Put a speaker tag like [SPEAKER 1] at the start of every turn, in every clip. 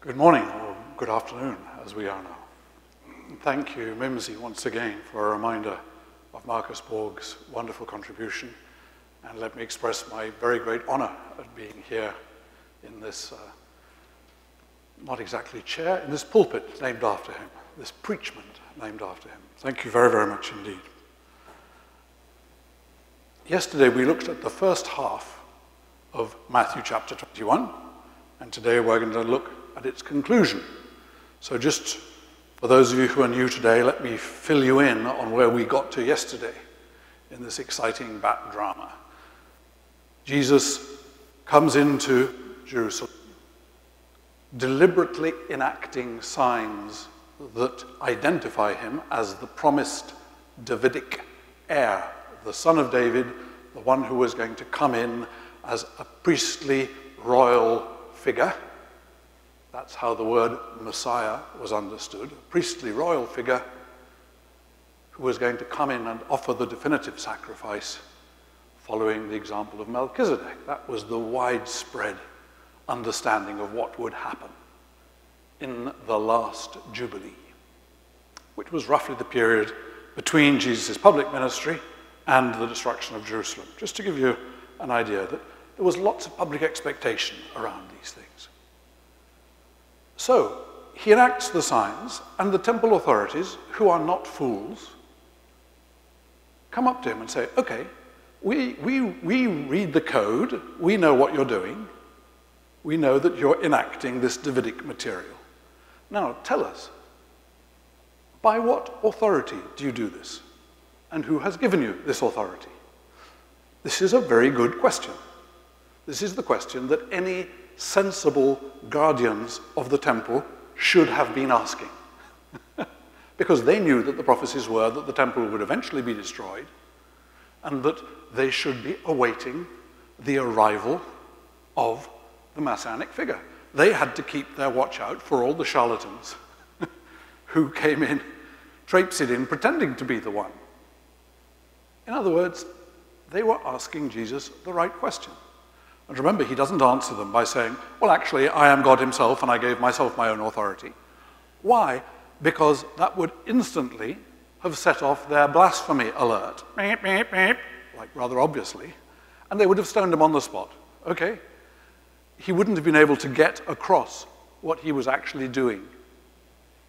[SPEAKER 1] Good morning, or good afternoon, as we are now. Thank you, Mimsy, once again, for a reminder of Marcus Borg's wonderful contribution. And let me express my very great honor at being here in this, not exactly chair, in this pulpit named after him, this preachment named after him. Thank you very, very much indeed. Yesterday we looked at the first half of Matthew chapter 21, and today we're going to look at its conclusion. So just for those of you who are new today, let me fill you in on where we got to yesterday in this exciting bat drama. Jesus comes into Jerusalem, deliberately enacting signs that identify him as the promised Davidic heir, the son of David, the one who was going to come in as a priestly royal figure. That's how the word Messiah was understood, a priestly royal figure who was going to come in and offer the definitive sacrifice following the example of Melchizedek. That was the widespread understanding of what would happen in the last Jubilee, which was roughly the period between Jesus' public ministry and the destruction of Jerusalem. Just to give you an idea that there was lots of public expectation around these things. So, he enacts the signs, and the temple authorities, who are not fools, come up to him and say, okay, we read the code, we know what you're doing, we know that you're enacting this Davidic material. Now, tell us, by what authority do you do this? And who has given you this authority? This is a very good question. This is the question that any sensible guardians of the temple should have been asking. Because they knew that the prophecies were that the temple would eventually be destroyed and that they should be awaiting the arrival of the messianic figure. They had to keep their watch out for all the charlatans who came in, traipsed in, pretending to be the one. In other words, they were asking Jesus the right question. And remember, he doesn't answer them by saying, well, actually, I am God himself and I gave myself my own authority. Why? Because that would instantly have set off their blasphemy alert, beep, beep, beep, like rather obviously, and they would have stoned him on the spot. Okay? He wouldn't have been able to get across what he was actually doing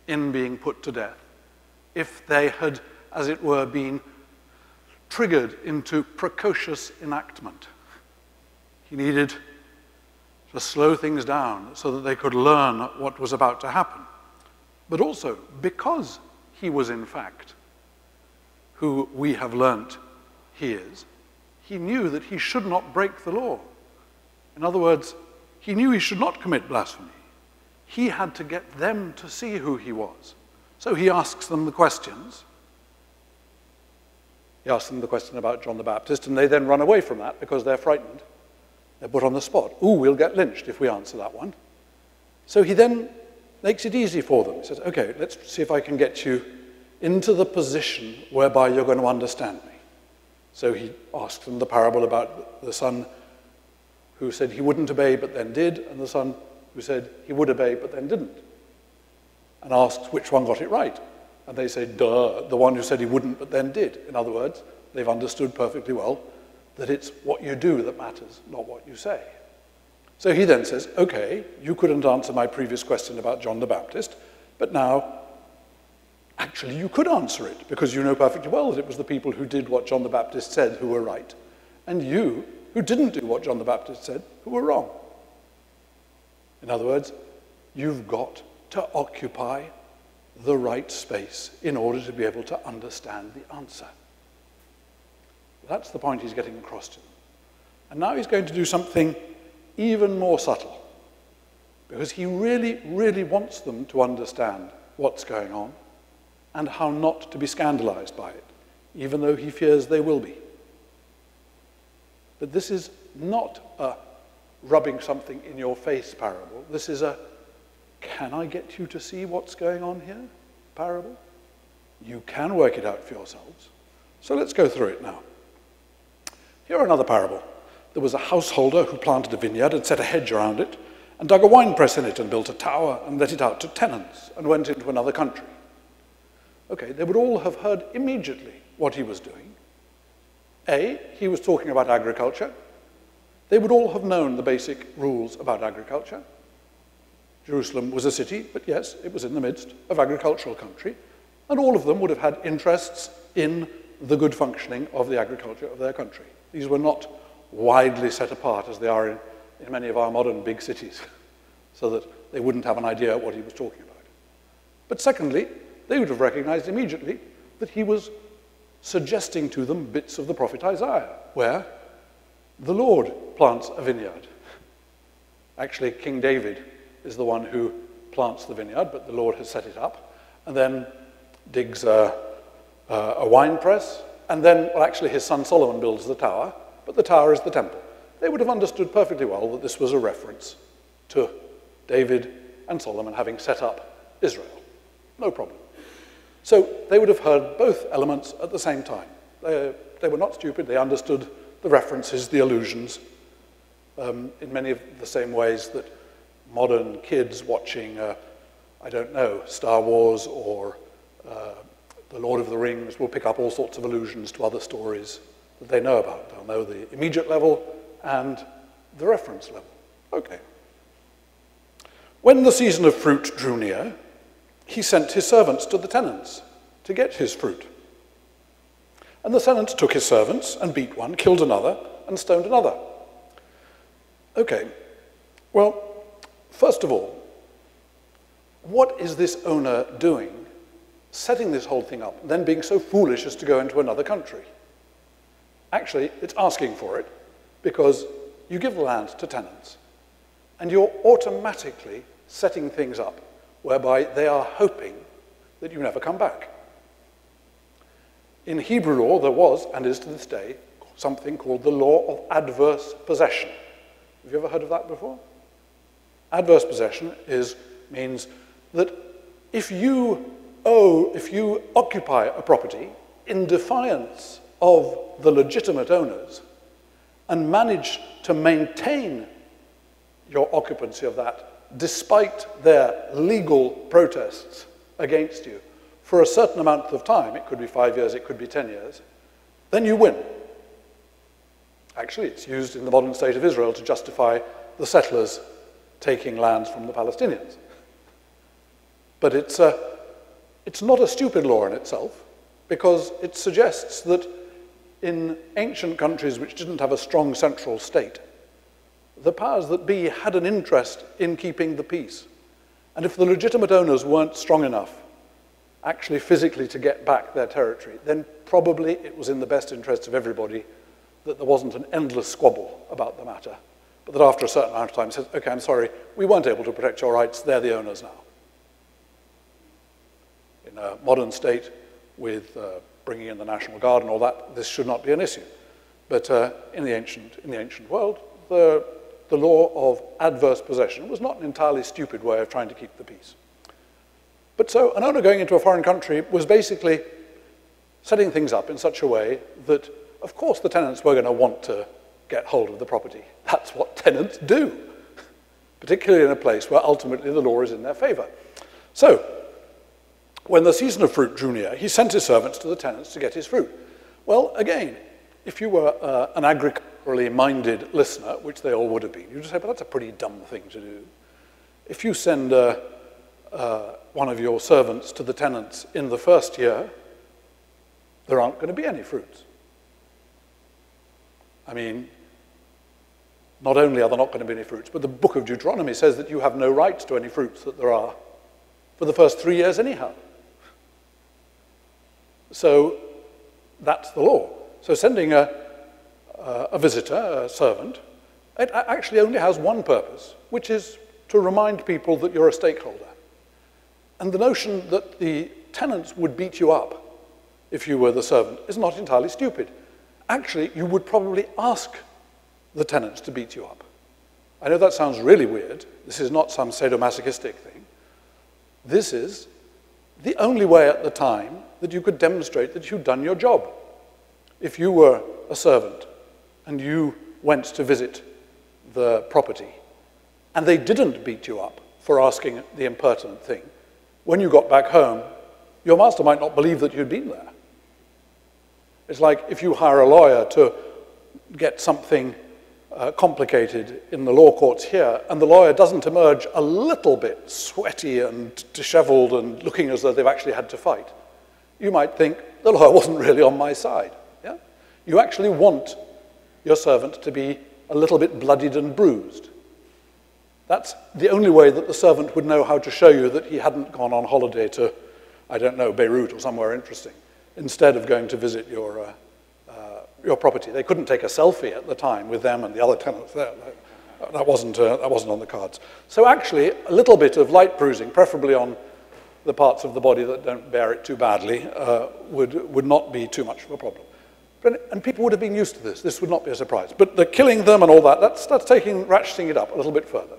[SPEAKER 1] in being put to death if they had, as it were, been triggered into precocious enactment. He needed to slow things down so that they could learn what was about to happen. But also, because he was in fact who we have learnt he is, he knew that he should not break the law. In other words, he knew he should not commit blasphemy. He had to get them to see who he was. So he asks them the questions. He asks them the question about John the Baptist, and they then run away from that because they're frightened. They're put on the spot. Ooh, we'll get lynched if we answer that one. So he then makes it easy for them. He says, okay, let's see if I can get you into the position whereby you're going to understand me. So he asks them the parable about the son who said he wouldn't obey but then did, and the son who said he would obey but then didn't. And asks which one got it right. And they say, duh, the one who said he wouldn't but then did. In other words, they've understood perfectly well that it's what you do that matters, not what you say. So he then says, okay, you couldn't answer my previous question about John the Baptist, but now, actually you could answer it, because you know perfectly well that it was the people who did what John the Baptist said who were right, and you, who didn't do what John the Baptist said, who were wrong. In other words, you've got to occupy the right space in order to be able to understand the answer. That's the point he's getting across to them. And now he's going to do something even more subtle, because he really, really wants them to understand what's going on and how not to be scandalized by it, even though he fears they will be. But this is not a rubbing something in your face parable. This is a, can I get you to see what's going on here parable? You can work it out for yourselves. So let's go through it now. Here another parable. There was a householder who planted a vineyard and set a hedge around it and dug a wine press in it and built a tower and let it out to tenants and went into another country. Okay, they would all have heard immediately what he was doing. A, he was talking about agriculture. They would all have known the basic rules about agriculture. Jerusalem was a city, but yes, it was in the midst of agricultural country, and all of them would have had interests in the good functioning of the agriculture of their country. These were not widely set apart as they are in many of our modern big cities, so that they wouldn't have an idea what he was talking about. But secondly, they would have recognized immediately that he was suggesting to them bits of the prophet Isaiah, where the Lord plants a vineyard. Actually, King David is the one who plants the vineyard, but the Lord has set it up, and then digs a wine press, and then, well, actually his son Solomon builds the tower, but the tower is the temple. They would have understood perfectly well that this was a reference to David and Solomon having set up Israel. No problem. So they would have heard both elements at the same time. They were not stupid. They understood the references, the allusions, in many of the same ways that modern kids watching, I don't know, Star Wars or The Lord of the Rings will pick up all sorts of allusions to other stories that they know about. They'll know the immediate level and the reference level. Okay. When the season of fruit drew near, he sent his servants to the tenants to get his fruit. And the tenants took his servants and beat one, killed another, and stoned another. Okay, well, first of all, what is this owner doing, setting this whole thing up, and then being so foolish as to go into another country? Actually, it's asking for it, because you give the land to tenants, and you're automatically setting things up whereby they are hoping that you never come back. In Hebrew law, there was, and is to this day, something called the law of adverse possession. Have you ever heard of that before? Adverse possession means that if you occupy a property in defiance of the legitimate owners and manage to maintain your occupancy of that despite their legal protests against you for a certain amount of time, it could be 5 years, it could be 10 years, then you win. Actually, it's used in the modern state of Israel to justify the settlers taking lands from the Palestinians. But it's not a stupid law in itself, because it suggests that in ancient countries which didn't have a strong central state, the powers that be had an interest in keeping the peace. And if the legitimate owners weren't strong enough, actually physically to get back their territory, then probably it was in the best interest of everybody that there wasn't an endless squabble about the matter, but that after a certain amount of time said, okay, I'm sorry, we weren't able to protect your rights, they're the owners now. In a modern state with bringing in the National Guard and all that, this should not be an issue. But in the ancient world, the law of adverse possession was not an entirely stupid way of trying to keep the peace. But so an owner going into a foreign country was basically setting things up in such a way that, of course, the tenants were going to want to get hold of the property. That's what tenants do, particularly in a place where ultimately the law is in their favor. So, when the season of fruit drew near, he sent his servants to the tenants to get his fruit. Well, again, if you were an agriculturally minded listener, which they all would have been, you'd say, but that's a pretty dumb thing to do. If you send one of your servants to the tenants in the first year, there aren't going to be any fruits. I mean, not only are there not going to be any fruits, but the book of Deuteronomy says that you have no right to any fruits that there are for the first 3 years anyhow. So that's the law. So sending a visitor, a servant, it actually only has one purpose, which is to remind people that you're a stakeholder. And the notion that the tenants would beat you up if you were the servant is not entirely stupid. Actually, you would probably ask the tenants to beat you up. I know that sounds really weird. This is not some sadomasochistic thing. This is the only way at the time that you could demonstrate that you'd done your job. If you were a servant and you went to visit the property and they didn't beat you up for asking the impertinent thing, when you got back home, your master might not believe that you'd been there. It's like if you hire a lawyer to get something complicated in the law courts here, and the lawyer doesn't emerge a little bit sweaty and disheveled and looking as though they've actually had to fight. You might think, the lawyer wasn't really on my side. Yeah? You actually want your servant to be a little bit bloodied and bruised. That's the only way that the servant would know how to show you that he hadn't gone on holiday to, I don't know, Beirut or somewhere interesting, instead of going to visit your property. They couldn't take a selfie at the time with them and the other tenants there. That wasn't on the cards. So actually, a little bit of light bruising, preferably on the parts of the body that don't bear it too badly, would not be too much of a problem. And people would have been used to this. This would not be a surprise. But the killing them and all that, that's ratcheting it up a little bit further.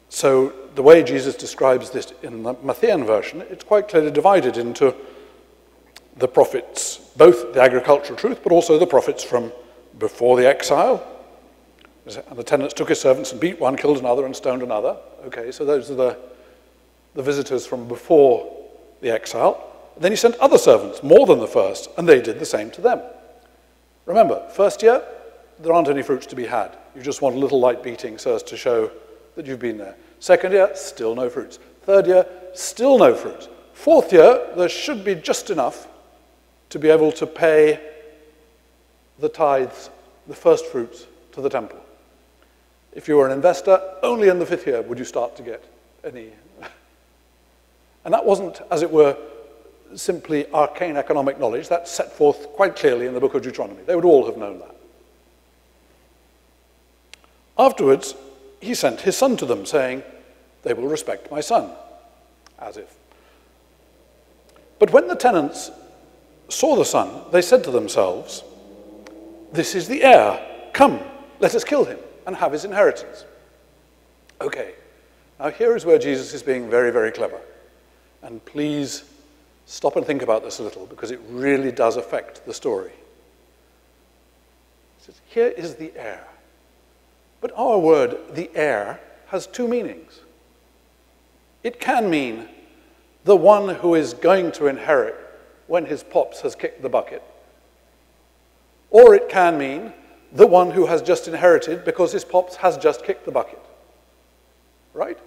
[SPEAKER 1] So the way Jesus describes this in the Matthean version, it's quite clearly divided into the prophets, both the agricultural truth, but also the prophets from before the exile. And the tenants took his servants and beat one, killed another, and stoned another. Okay, so those are the visitors from before the exile. And then he sent other servants, more than the first, and they did the same to them. Remember, first year, there aren't any fruits to be had. You just want a little light beating so as to show that you've been there. Second year, still no fruits. Third year, still no fruits. Fourth year, there should be just enough to be able to pay the tithes, the first fruits, to the temple. If you were an investor, only in the fifth year would you start to get any. And that wasn't, as it were, simply arcane economic knowledge. That's set forth quite clearly in the book of Deuteronomy. They would all have known that. Afterwards, he sent his son to them, saying, "They will respect my son," as if. But when the tenants saw the son, they said to themselves, "This is the heir. Come, let us kill him and have his inheritance." Okay, now here is where Jesus is being very, very clever. And please stop and think about this a little, because it really does affect the story. He says, here is the heir. But our word, the heir, has two meanings. It can mean the one who is going to inherit when his pops has kicked the bucket. Or it can mean the one who has just inherited because his pops has just kicked the bucket. Right?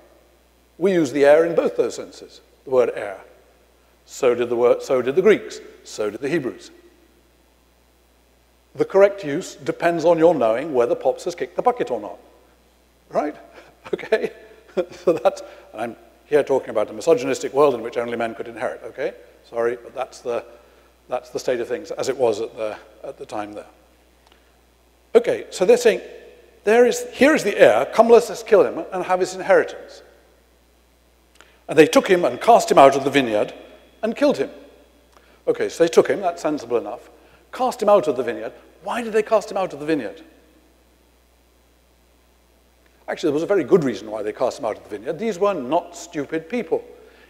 [SPEAKER 1] We use the heir in both those senses, the word heir. So did the Greeks, so did the Hebrews. The correct use depends on your knowing whether pops has kicked the bucket or not. Right? Okay? So that's, and I'm here talking about a misogynistic world in which only men could inherit, okay? Sorry, but that's the state of things as it was at the time there. Okay, so they're saying, here is the heir, come let us kill him and have his inheritance. And they took him and cast him out of the vineyard and killed him. Okay, so they took him, that's sensible enough, cast him out of the vineyard. Why did they cast him out of the vineyard? Actually, there was a very good reason why they cast him out of the vineyard. These were not stupid people.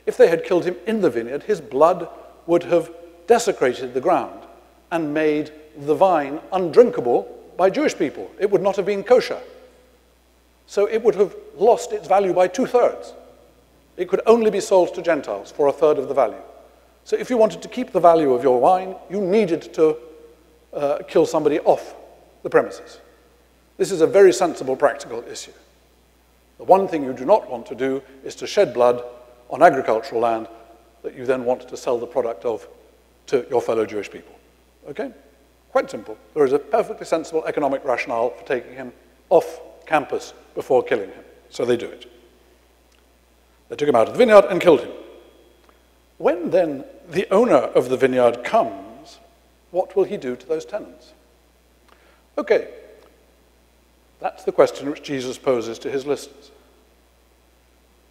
[SPEAKER 1] If they had killed him in the vineyard, his blood would have desecrated the ground and made the vine undrinkable by Jewish people. It would not have been kosher. So it would have lost its value by 2/3. It could only be sold to Gentiles for 1/3 of the value. So if you wanted to keep the value of your wine, you needed to kill somebody off the premises. This is a very sensible practical issue. The one thing you do not want to do is to shed blood on agricultural land that you then want to sell the product of to your fellow Jewish people. Okay? Quite simple. There is a perfectly sensible economic rationale for taking him off campus before killing him. So they do it. They took him out of the vineyard and killed him. When then the owner of the vineyard comes, what will he do to those tenants? Okay, that's the question which Jesus poses to his listeners.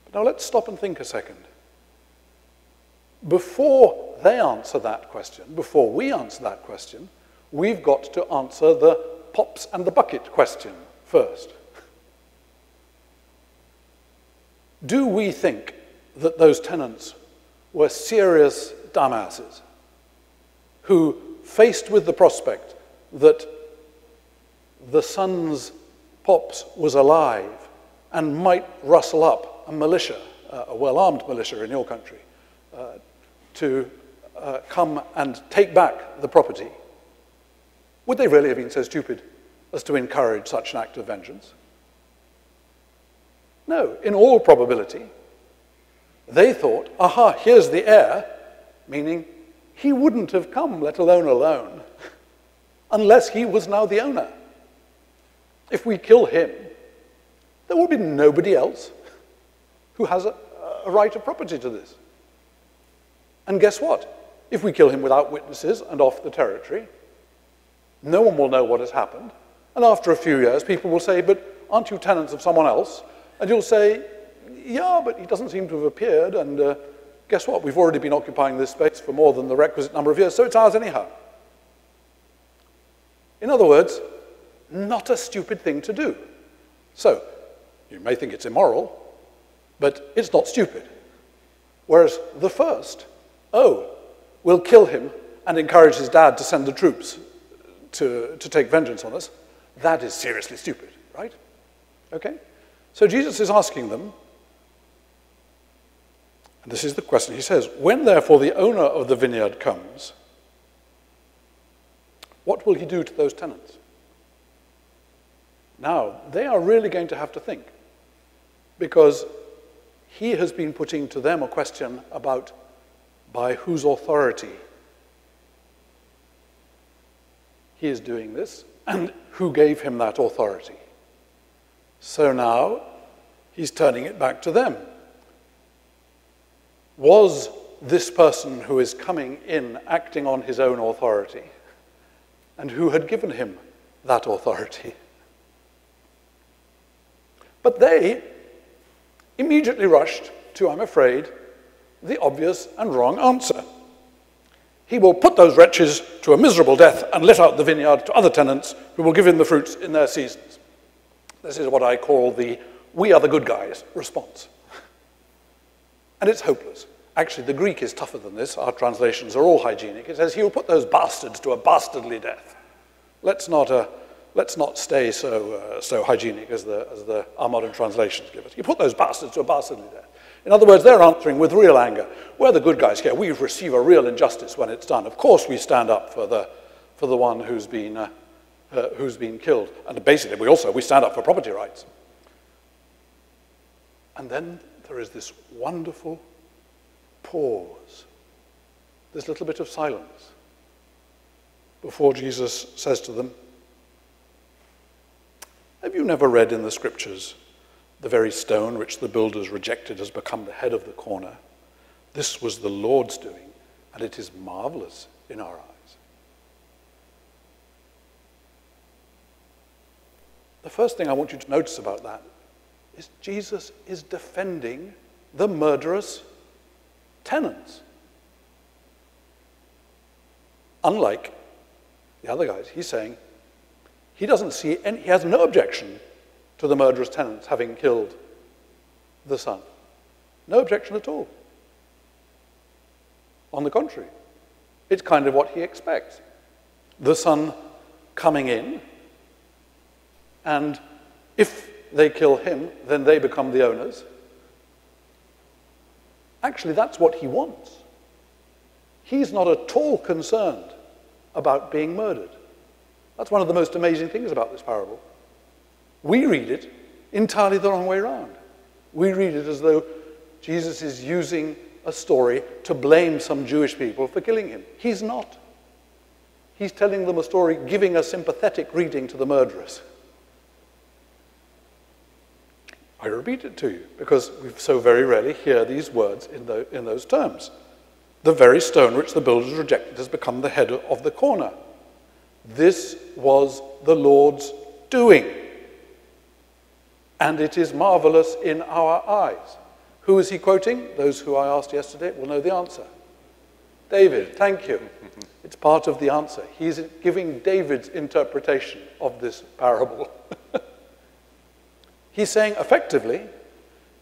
[SPEAKER 1] But now let's stop and think a second. Before they answer that question, before we answer that question, we've got to answer the pops and the bucket question first. Do we think that those tenants were serious dumbasses who, faced with the prospect that the son's Pops was alive and might rustle up a militia, a well-armed militia in your country, to come and take back the property, would they really have been so stupid as to encourage such an act of vengeance? No, in all probability, they thought, aha, here's the heir, meaning he wouldn't have come, let alone alone, unless he was now the owner. If we kill him, there will be nobody else who has a right of property to this. And guess what? If we kill him without witnesses and off the territory, no one will know what has happened. And after a few years, people will say, but aren't you tenants of someone else? And you'll say, yeah, but he doesn't seem to have appeared, and guess what? We've already been occupying this space for more than the requisite number of years, so it's ours anyhow. In other words, not a stupid thing to do. So, you may think it's immoral, but it's not stupid. Whereas the first, we'll kill him and encourage his dad to send the troops to take vengeance on us, that is seriously stupid, right? Okay? So Jesus is asking them, and this is the question, he says, when therefore the owner of the vineyard comes, what will he do to those tenants? Now, they are really going to have to think, because he has been putting to them a question about by whose authority he is doing this, and who gave him that authority. So now, he's turning it back to them. Was this person who is coming in acting on his own authority? And who had given him that authority? But they immediately rushed to, I'm afraid, the obvious and wrong answer. He will put those wretches to a miserable death and let out the vineyard to other tenants who will give him the fruits in their seasons. This is what I call the "we are the good guys" response. And it's hopeless. Actually, the Greek is tougher than this. Our translations are all hygienic. It says, he will put those bastards to a bastardly death. Let's not stay so hygienic as our modern translations give us. You put those bastards to a bastardly death. In other words, they're answering with real anger. We're the good guys here. We receive a real injustice when it's done. Of course we stand up for the one who's been killed. And basically, we stand up for property rights. And then there is this wonderful pause, this little bit of silence, before Jesus says to them, have you never read in the scriptures, the very stone which the builders rejected has become the head of the corner? This was the Lord's doing, and it is marvelous in our eyes. The first thing I want you to notice about that is Jesus is defending the murderous tenants. Unlike the other guys, he's saying he has no objection to the murderous tenants having killed the son. No objection at all. On the contrary, it's kind of what he expects. The son coming in, and if they kill him, then they become the owners. Actually, that's what he wants. He's not at all concerned about being murdered. That's one of the most amazing things about this parable. We read it entirely the wrong way around. We read it as though Jesus is using a story to blame some Jewish people for killing him. He's not. He's telling them a story, giving a sympathetic reading to the murderers. I repeat it to you, because we so very rarely hear these words in those terms. The very stone which the builders rejected has become the head of the corner. This was the Lord's doing, and it is marvelous in our eyes. Who is he quoting? Those who I asked yesterday will know the answer. David, thank you. It's part of the answer. He's giving David's interpretation of this parable. He's saying, effectively,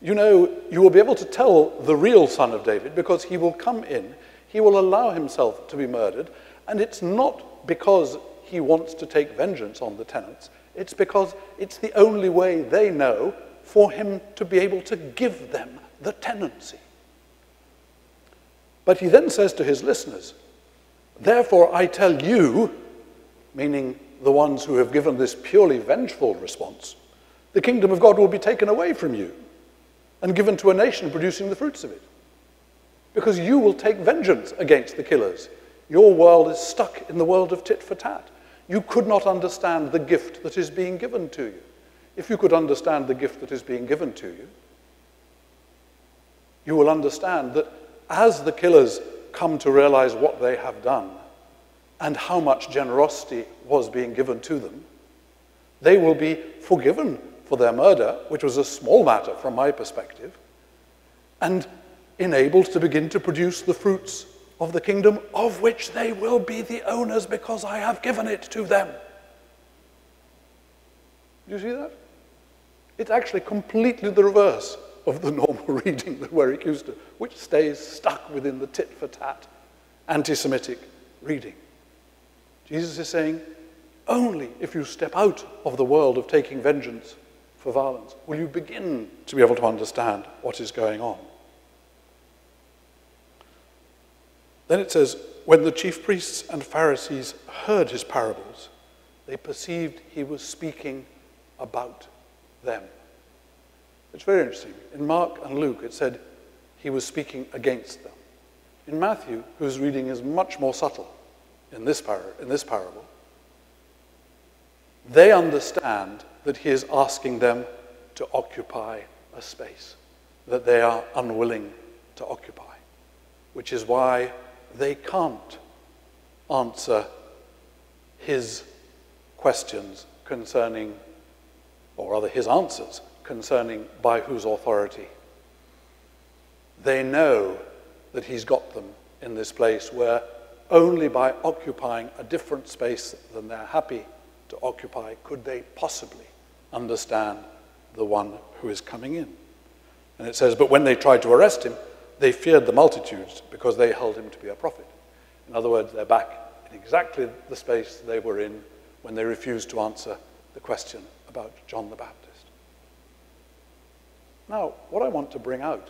[SPEAKER 1] you will be able to tell the real son of David because he will come in, he will allow himself to be murdered, and it's not because he wants to take vengeance on the tenants. It's because it's the only way they know for him to be able to give them the tenancy. But he then says to his listeners, therefore I tell you, meaning the ones who have given this purely vengeful response, the kingdom of God will be taken away from you and given to a nation producing the fruits of it. Because you will take vengeance against the killers. Your world is stuck in the world of tit for tat. You could not understand the gift that is being given to you. If you could understand the gift that is being given to you, you will understand that as the killers come to realize what they have done and how much generosity was being given to them, they will be forgiven for their murder, which was a small matter from my perspective, and enabled to begin to produce the fruits of the kingdom, of which they will be the owners because I have given it to them. Do you see that? It's actually completely the reverse of the normal reading that we're accused of, which stays stuck within the tit-for-tat, anti-Semitic reading. Jesus is saying, only if you step out of the world of taking vengeance for violence will you begin to be able to understand what is going on. Then it says, when the chief priests and Pharisees heard his parables, they perceived he was speaking about them. It's very interesting. In Mark and Luke, it said he was speaking against them. In Matthew, whose reading is much more subtle in this parable, they understand that he is asking them to occupy a space that they are unwilling to occupy, which is why they can't answer his questions concerning, or rather his answers concerning by whose authority. They know that he's got them in this place where only by occupying a different space than they're happy to occupy could they possibly understand the one who is coming in. And it says, but when they tried to arrest him, they feared the multitudes because they held him to be a prophet. In other words, they're back in exactly the space they were in when they refused to answer the question about John the Baptist. Now, what I want to bring out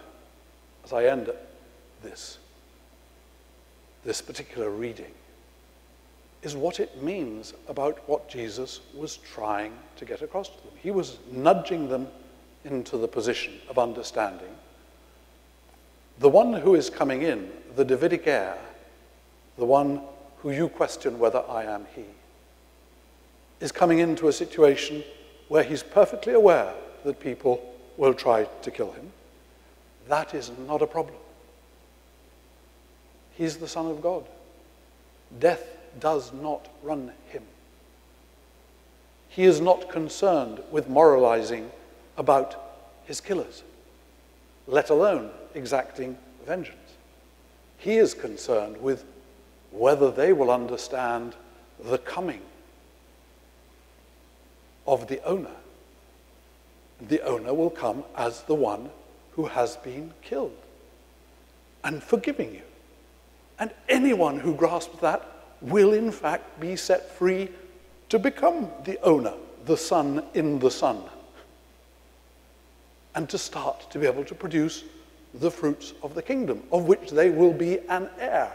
[SPEAKER 1] as I end this particular reading is what it means about what Jesus was trying to get across to them. He was nudging them into the position of understanding the one who is coming in, the Davidic heir, the one who you question whether I am he, is coming into a situation where he's perfectly aware that people will try to kill him. That is not a problem. He's the Son of God. Death does not run him. He is not concerned with moralizing about his killers, let alone exacting vengeance. He is concerned with whether they will understand the coming of the owner. The owner will come as the one who has been killed and forgiving you. And anyone who grasps that will in fact be set free to become the owner, the son in the son, and to start to be able to produce the fruits of the kingdom, of which they will be an heir.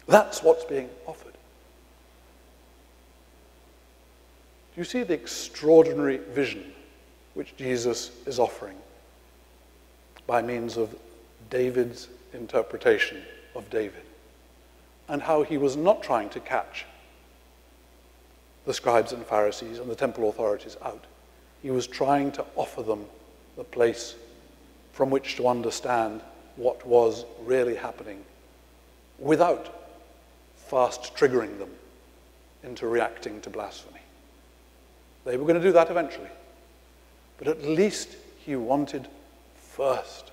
[SPEAKER 1] That's what's being offered. Do you see the extraordinary vision which Jesus is offering by means of David's interpretation of David, and how he was not trying to catch the scribes and Pharisees and the temple authorities out. He was trying to offer them the place from which to understand what was really happening without fast triggering them into reacting to blasphemy. They were going to do that eventually. But at least he wanted first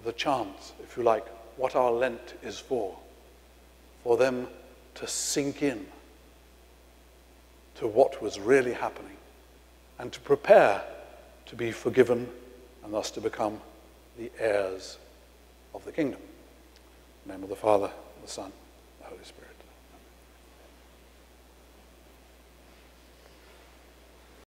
[SPEAKER 1] the chance, if you like, what our Lent is for them to sink in to what was really happening and to prepare to be forgiven and thus to become the heirs of the kingdom. In the name of the Father, the Son, and the Holy Spirit.